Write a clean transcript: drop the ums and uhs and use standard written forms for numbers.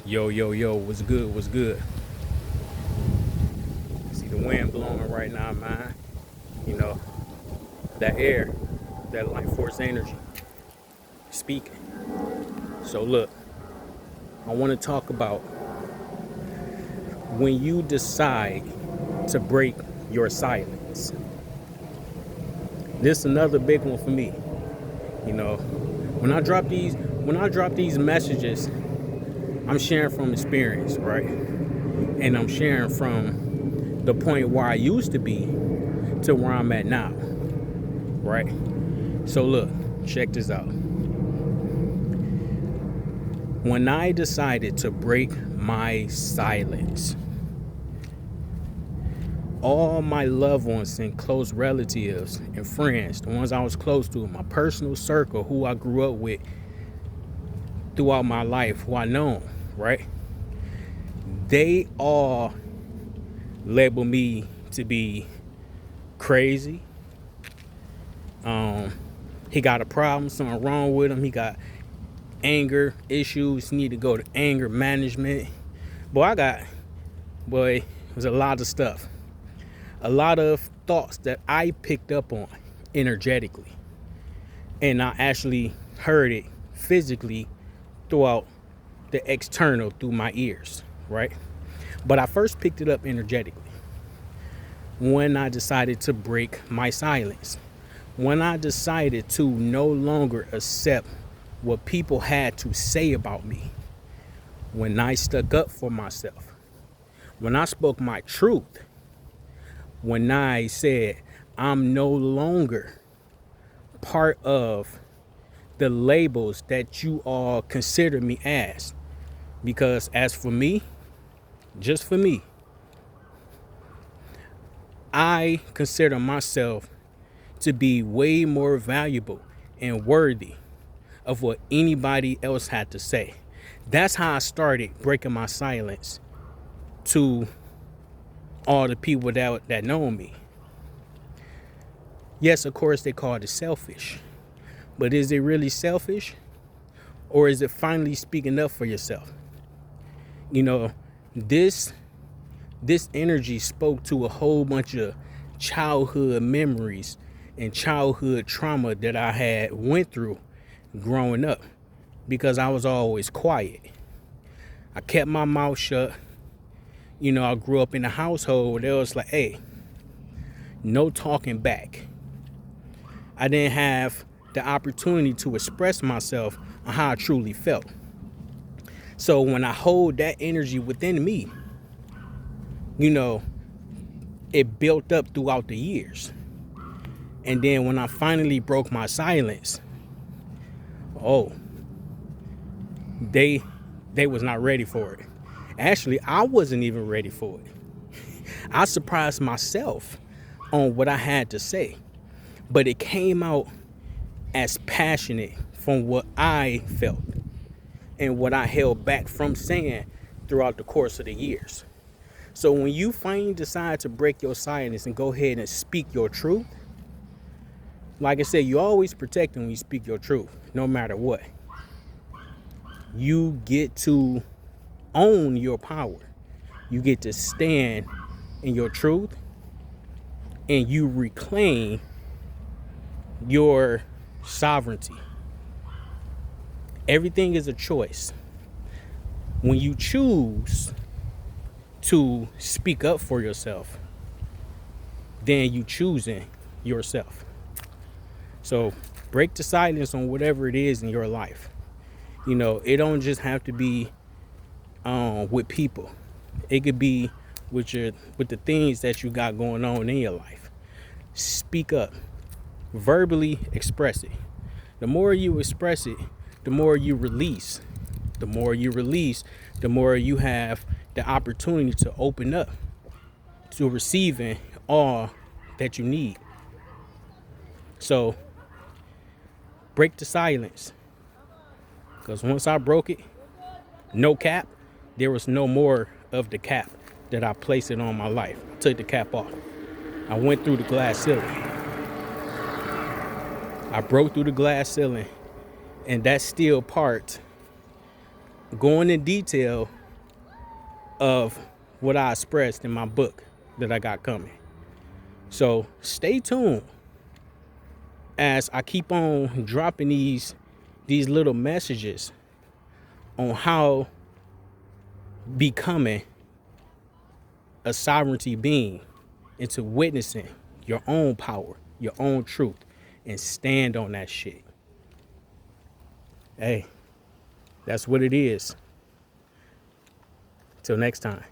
Yo, yo, yo, what's good? What's good? See the wind blowing right now, man. You know, that air, that life force energy speaking. So, look, I want to talk about when you decide to break your silence. This is another big one for me. You know, when I drop these messages, I'm sharing from experience, right? And I'm sharing from the point where I used to be to where I'm at now, right? So look, check this out. When I decided to break my silence, all my loved ones and close relatives and friends, the ones I was close to, my personal circle, who I grew up with throughout my life, who I know, right? They all label me to be crazy. He got a problem, something wrong with him. He got anger issues, need to go to anger management. Boy, it was a lot of stuff. A lot of thoughts that I picked up on energetically. And I actually heard it physically throughout the external through my ears, right? But I first picked it up energetically when I decided to break my silence. When I decided to no longer accept what people had to say about me. When I stuck up for myself. When I spoke my truth. When I said, I'm no longer part of the labels that you all consider me as. Because as for me, just for me, I consider myself to be way more valuable and worthy of what anybody else had to say. That's how I started breaking my silence to all the people that know me. Yes, of course, they call it selfish. But is it really selfish? Or is it finally speaking up for yourself? You know, this energy spoke to a whole bunch of childhood memories and childhood trauma that I had went through growing up because I was always quiet. I kept my mouth shut. You know, I grew up in a household where they was like, hey, no talking back. I didn't have the opportunity to express myself on how I truly felt. So when I hold that energy within me, you know, it built up throughout the years. And then when I finally broke my silence, oh, they was not ready for it. Actually, I wasn't even ready for it. I surprised myself on what I had to say, but it came out as passionate from what I felt and what I held back from saying throughout the course of the years. So when you finally decide to break your silence and go ahead and speak your truth, like I said, you always protect when you speak your truth, no matter what. You get to own your power. You get to stand in your truth and you reclaim your sovereignty. Everything is a choice. When you choose to speak up for yourself, then you choosing yourself. So break the silence on whatever it is in your life. You know, it don't just have to be with people. It could be with the things that you got going on in your life. Speak up. Verbally express it. The more you express it, the more you release. The more you release, the more you have the opportunity to open up to receiving all that you need. So break the silence. Because once I broke it, no cap, there was no more of the cap that I placed it on my life. I took the cap off. I went through the glass ceiling. I broke through the glass ceiling, and that steel part going in detail of what I expressed in my book that I got coming. So stay tuned as I keep on dropping these little messages on how becoming a sovereignty being into witnessing your own power, your own truth, and stand on that shit. Hey, that's what it is. Till next time.